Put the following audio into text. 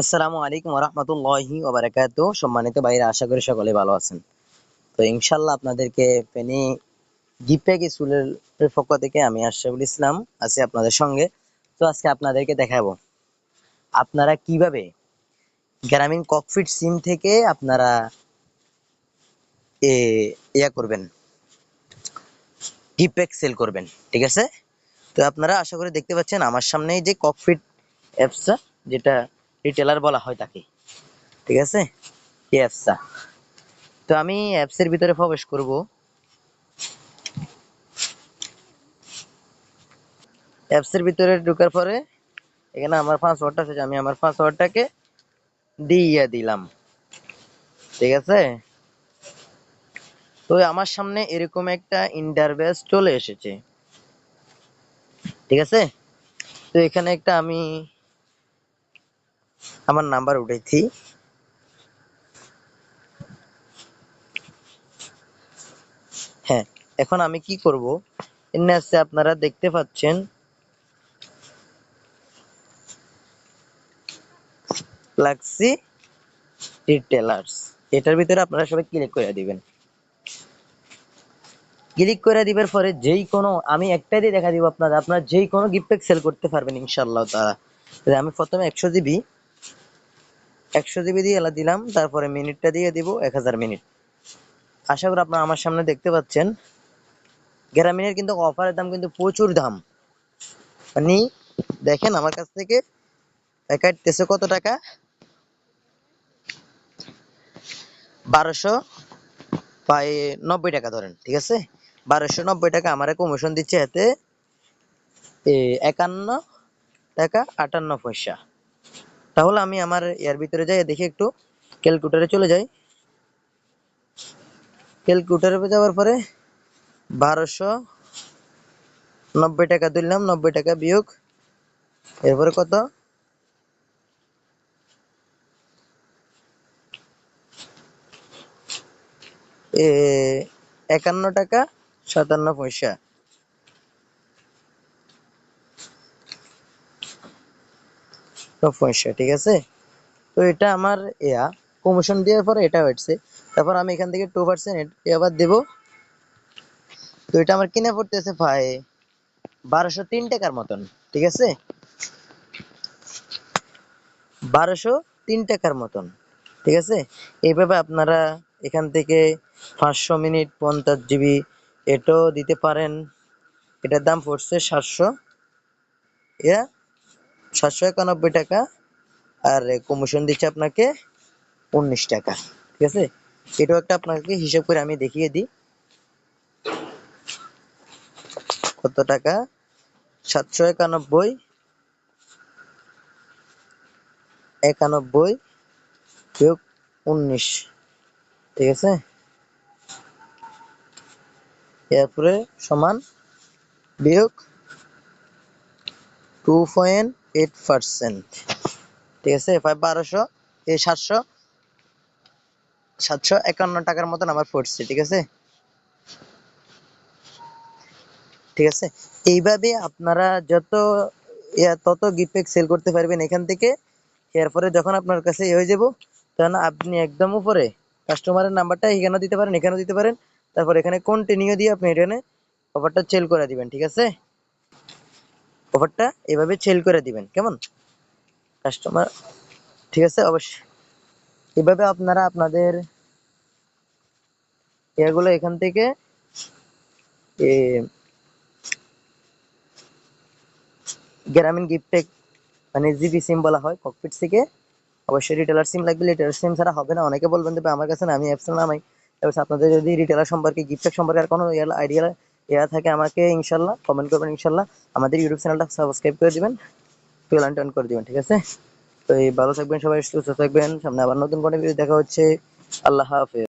আসসালামু আলাইকুম রাহমাতুল্লাহি ওয়া বারাকাতুহু। সম্মানিত ভাইরা, আশা করি সকলে ভালো আছেন। তো ইনশাআল্লাহ আপনাদেরকে ফেনী গিফট স্কুলের পক্ষ থেকে আমি আশরাফুল ইসলাম আছি আপনাদের সঙ্গে। তো আজকে আপনাদেরকে দেখাবো আপনারা কিভাবে গ্রামীণ ককপিট সিম থেকে আপনারা এ ইয়া করবেন, গিফট সেল করবেন। ঠিক আছে? তো আপনারা আশা করি দেখতে পাচ্ছেন আমার সামনেই যে ককপিট অ্যাপসটা, যেটা রিটেলার বলা হয় তাকে। ঠিক আছে? এই অ্যাপসটা, তো আমি অ্যাপসের ভিতরে প্রবেশ করব। অ্যাপসের ভিতরে ঢোকার পরে এখানে আমার পাসওয়ার্ডটা আছে, আমি আমার পাসওয়ার্ডটাকে দিয়ে দিলাম। ঠিক আছে? তো আমার সামনে এরকম একটা ইন্টারফেস চলে এসেছে। ঠিক আছে? তো এখানে একটা আমি আমার নাম্বার উঠাইছি। হ্যাঁ, এখন আমি কি করব, এখানে আছে আপনারা দেখতে পাচ্ছেন ফ্লেক্সি রিটেলার্স। এটার ভিতরে আপনারা সবাই ক্লিক করে দিবেন। ক্লিক করে দিবার পরে যেই কোনো, আমি একটাই দিয়ে দেখা দিব আপনারা যেই কোনো গিফট প্যাক সেল করতে পারবেন ইনশাআল্লাহ তাআলা। আমি প্রথমে 100 জিবি দিয়ে এলা দিলাম, তারপরে মিনিটটা দিয়ে দিব 1000 মিনিট। আশা করি আপনারা আমার সামনে দেখতে পাচ্ছেন গ্রামীণের কিন্তু অফারের দাম কিন্তু প্রচুর দাম। মানে দেখেন আমার কাছ থেকে কাটতেছে কত টাকা, 1290 টাকা ধরেন। ঠিক আছে? 1290 টাকা আমার কমিশন দিচ্ছে, এতে 51 টাকা 58 পয়সা। তাহলে আমি আমার এর ভিতরে যাই, দেখি একটু ক্যালকুলেটরে চলে যাই। ক্যালকুলেটরে যাওয়ার পরে 1290 টাকা দিলাম, 90 টাকা বিয়োগ এরপরে কত, 51 টাকা 57 পয়সা। ঠিক আছে? তো এটা আমার কমিশন দেওয়ার পরে এটা হচ্ছে। তারপর আমি এখান থেকে 2% আবার দেব। তো এটা আমার কিনে পড়তেছে ভাই 1203 টাকার মতন। ঠিক আছে? 1203 টাকার মতন। ঠিক আছে? এইভাবে আপনারা এখান থেকে 500 মিনিট 50 জিবি এটাও দিতে পারেন। এটার দাম পড়ছে 791 টাকা, আর কমিশন দিচ্ছে আপনাকে 19 টাকা। ঠিক আছে? এটাও একটা আপনাকে হিসাব করে আমি দেখিয়ে দিই কত টাকা। 791 বিয়োগ 19। ঠিক আছে? এরপরে সমান বিয়োগ 2.8%। ঠিক আছে? 751 টাকার মতন আমার পড়ছে। ঠিক আছে? ঠিক আছে? এইভাবে আপনারা তত গিফট প্যাক সেল করতে পারবেন এখান থেকে। এরপরে যখন আপনার কাছে হয়ে যাব, তখন আপনি একদম উপরে কাস্টমারের নাম্বারটা এখানে দিতে পারেন, এখানে দিতে পারেন। তারপর এখানে কন্টিনিউ দিয়ে আপনি এখানে অফারটা সেল করে দিবেন। ঠিক আছে? অফারটা এভাবে সেল করে দিবেন। কেমন কাস্টমার? ঠিক আছে? অবশ্যই এভাবে আপনারা আপনাদের এগুলো এখান থেকে গ্রামীণ গিফট প্যাক, মানে জিবি সিম বলা হয় ককপিট থেকে। অবশ্যই রিটেলার সিম লাগবে, রিটেলার সিম ছাড়া হবে না। অনেকে বলবেন যে আমার কাছে না, আমি অ্যাপস নামাই। এবার আপনাদের যদি রিটেলার সম্পর্কে, গিফট প্যাক সম্পর্কে আর কোনো আইডিয়া থাকে, আমাকে ইনশাল্লাহ কমেন্ট করবেন। ইনশাল্লাহ আমাদের ইউটিউব চ্যানেলটা সাবস্ক্রাইব করে দিবেন, বেল আইকন করে দিবেন। ঠিক আছে? তো ভালো থাকবেন সবাই, সুস্থ থাকবেন। সামনে আবার নতুন কোনো ভিডিও দেখা হচ্ছে। আল্লাহ হাফেজ।